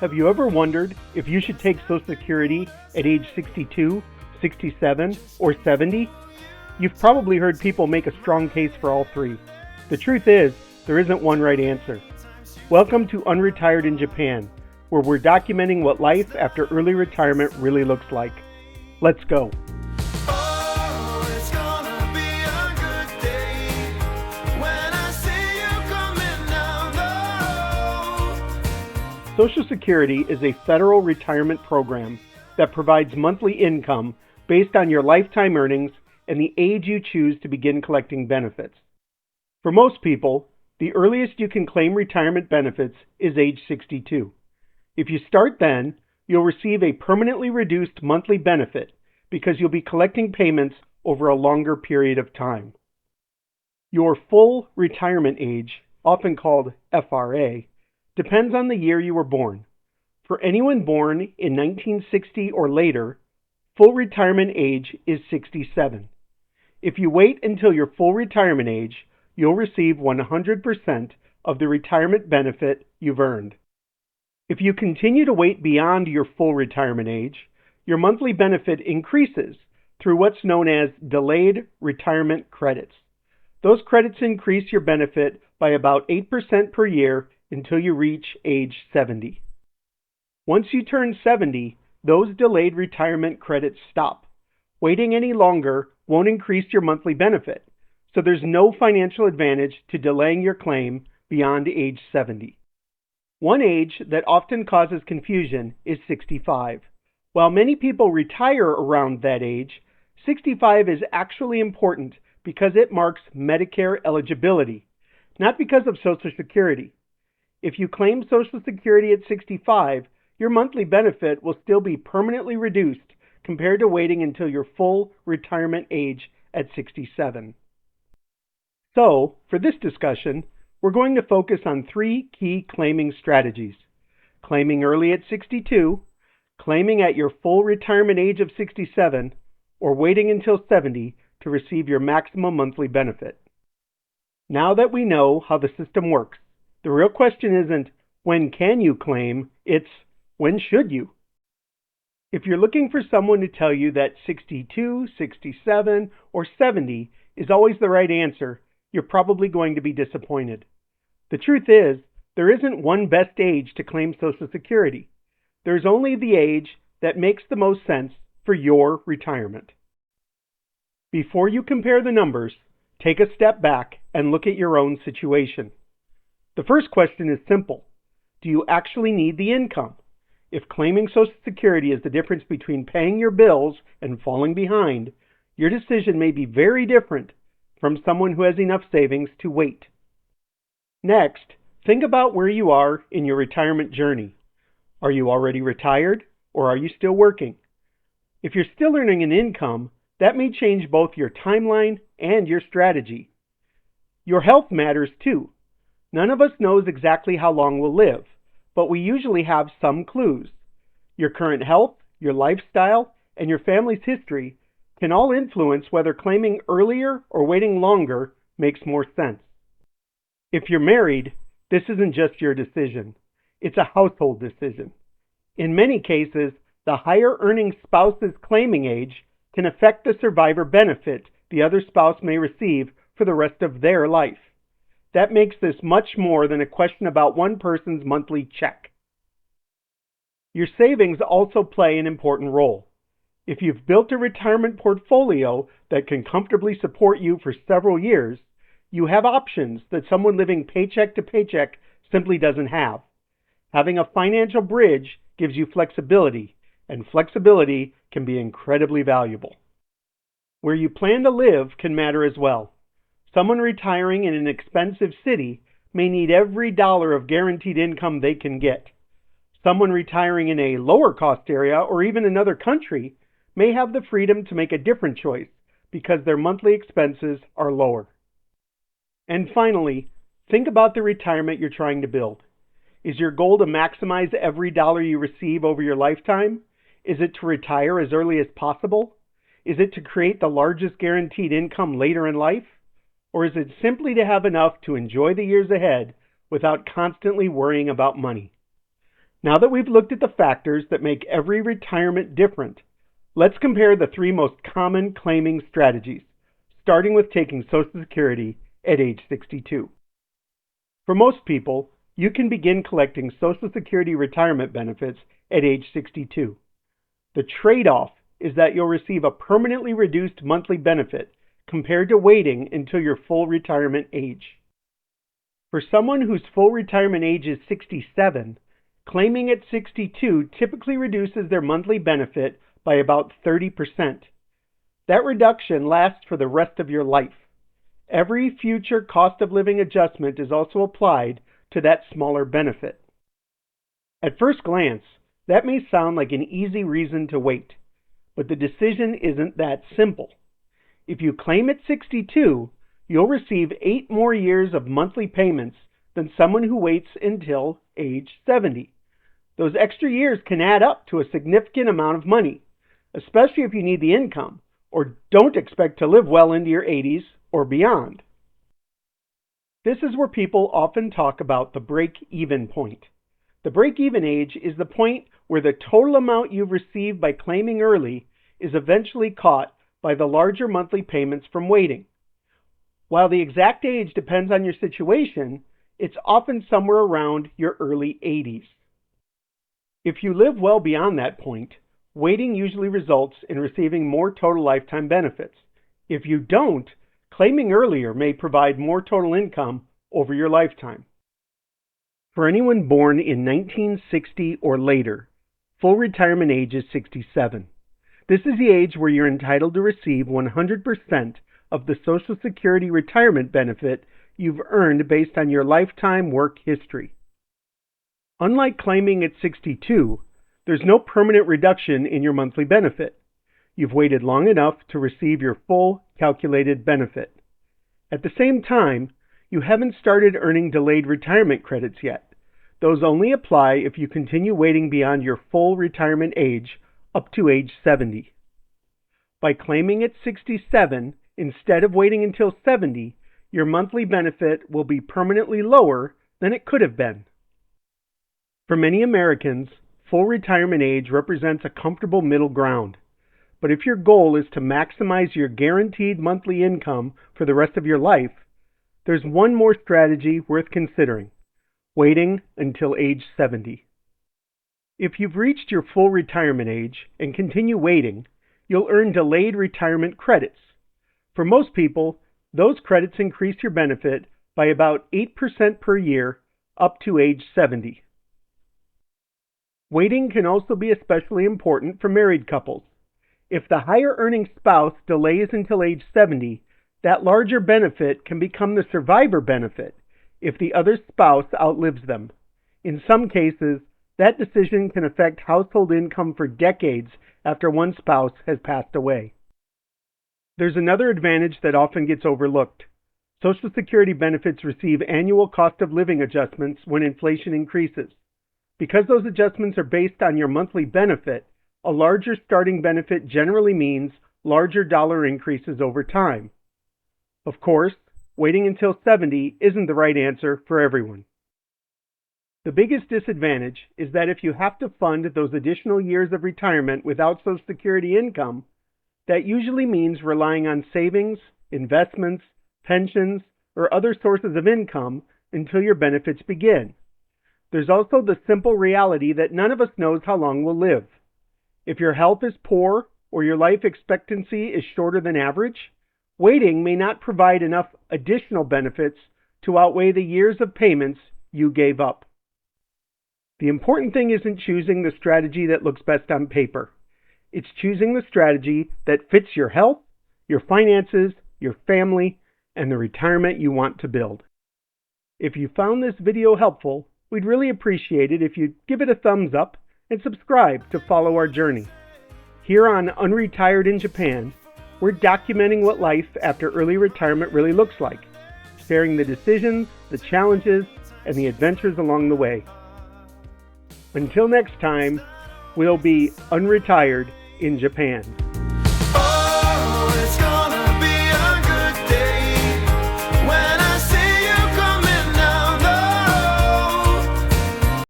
Have you ever wondered if you should take Social Security at age 62, 67, or 70? You've probably heard people make a strong case for all three. The truth is, there isn't one right answer. Welcome to Unretired in Japan, where we're documenting what life after early retirement really looks like. Let's go. Social Security is a federal retirement program that provides monthly income based on your lifetime earnings and the age you choose to begin collecting benefits. For most people, the earliest you can claim retirement benefits is age 62. If you start then, you'll receive a permanently reduced monthly benefit because you'll be collecting payments over a longer period of time. Your full retirement age, often called FRA, depends on the year you were born. For anyone born in 1960 or later, full retirement age is 67. If you wait until your full retirement age, you'll receive 100% of the retirement benefit you've earned. If you continue to wait beyond your full retirement age, your monthly benefit increases through what's known as delayed retirement credits. Those credits increase your benefit by about 8% per year until you reach age 70. Once you turn 70, those delayed retirement credits stop. Waiting any longer won't increase your monthly benefit, so there's no financial advantage to delaying your claim beyond age 70. One age that often causes confusion is 65. While many people retire around that age, 65 is actually important because it marks Medicare eligibility, not because of Social Security. If you claim Social Security at 65, your monthly benefit will still be permanently reduced compared to waiting until your full retirement age at 67. So, for this discussion, we're going to focus on three key claiming strategies: claiming early at 62, claiming at your full retirement age of 67, or waiting until 70 to receive your maximum monthly benefit. Now that we know how the system works, the real question isn't when can you claim, it's when should you? If you're looking for someone to tell you that 62, 67, or 70 is always the right answer, you're probably going to be disappointed. The truth is, there isn't one best age to claim Social Security. There's only the age that makes the most sense for your retirement. Before you compare the numbers, take a step back and look at your own situation. The first question is simple. Do you actually need the income? If claiming Social Security is the difference between paying your bills and falling behind, your decision may be very different from someone who has enough savings to wait. Next, think about where you are in your retirement journey. Are you already retired, or are you still working? If you're still earning an income, that may change both your timeline and your strategy. Your health matters too. None of us knows exactly how long we'll live, but we usually have some clues. Your current health, your lifestyle, and your family's history can all influence whether claiming earlier or waiting longer makes more sense. If you're married, this isn't just your decision. It's a household decision. In many cases, the higher earning spouse's claiming age can affect the survivor benefit the other spouse may receive for the rest of their life. That makes this much more than a question about one person's monthly check. Your savings also play an important role. If you've built a retirement portfolio that can comfortably support you for several years, you have options that someone living paycheck to paycheck simply doesn't have. Having a financial bridge gives you flexibility, and flexibility can be incredibly valuable. Where you plan to live can matter as well. Someone retiring in an expensive city may need every dollar of guaranteed income they can get. Someone retiring in a lower cost area or even another country may have the freedom to make a different choice because their monthly expenses are lower. And finally, think about the retirement you're trying to build. Is your goal to maximize every dollar you receive over your lifetime? Is it to retire as early as possible? Is it to create the largest guaranteed income later in life? Or is it simply to have enough to enjoy the years ahead without constantly worrying about money? Now that we've looked at the factors that make every retirement different, let's compare the three most common claiming strategies, starting with taking Social Security at age 62. For most people, you can begin collecting Social Security retirement benefits at age 62. The trade-off is that you'll receive a permanently reduced monthly benefit compared to waiting until your full retirement age. For someone whose full retirement age is 67, claiming at 62 typically reduces their monthly benefit by about 30%. That reduction lasts for the rest of your life. Every future cost of living adjustment is also applied to that smaller benefit. At first glance, that may sound like an easy reason to wait, but the decision isn't that simple. If you claim at 62, you'll receive 8 more years of monthly payments than someone who waits until age 70. Those extra years can add up to a significant amount of money, especially if you need the income or don't expect to live well into your 80s or beyond. This is where people often talk about the break-even point. The break-even age is the point where the total amount you've received by claiming early is eventually caught by the larger monthly payments from waiting. While the exact age depends on your situation, it's often somewhere around your early 80s. If you live well beyond that point, waiting usually results in receiving more total lifetime benefits. If you don't, claiming earlier may provide more total income over your lifetime. For anyone born in 1960 or later, full retirement age is 67. This is the age where you're entitled to receive 100% of the Social Security retirement benefit you've earned based on your lifetime work history. Unlike claiming at 62, there's no permanent reduction in your monthly benefit. You've waited long enough to receive your full calculated benefit. At the same time, you haven't started earning delayed retirement credits yet. Those only apply if you continue waiting beyond your full retirement age up to age 70. By claiming at 67, instead of waiting until 70, your monthly benefit will be permanently lower than it could have been. For many Americans, full retirement age represents a comfortable middle ground. But if your goal is to maximize your guaranteed monthly income for the rest of your life, there's one more strategy worth considering: waiting until age 70. If you've reached your full retirement age and continue waiting, you'll earn delayed retirement credits. For most people, those credits increase your benefit by about 8% per year up to age 70. Waiting can also be especially important for married couples. If the higher earning spouse delays until age 70, that larger benefit can become the survivor benefit if the other spouse outlives them. In some cases, that decision can affect household income for decades after one spouse has passed away. There's another advantage that often gets overlooked. Social Security benefits receive annual cost of living adjustments when inflation increases. Because those adjustments are based on your monthly benefit, a larger starting benefit generally means larger dollar increases over time. Of course, waiting until 70 isn't the right answer for everyone. The biggest disadvantage is that if you have to fund those additional years of retirement without Social Security income, that usually means relying on savings, investments, pensions, or other sources of income until your benefits begin. There's also the simple reality that none of us knows how long we'll live. If your health is poor or your life expectancy is shorter than average, waiting may not provide enough additional benefits to outweigh the years of payments you gave up. The important thing isn't choosing the strategy that looks best on paper. It's choosing the strategy that fits your health, your finances, your family, and the retirement you want to build. If you found this video helpful, we'd really appreciate it if you'd give it a thumbs up and subscribe to follow our journey. Here on Unretired in Japan, we're documenting what life after early retirement really looks like, sharing the decisions, the challenges, and the adventures along the way. Until next time, we'll be unretired in Japan.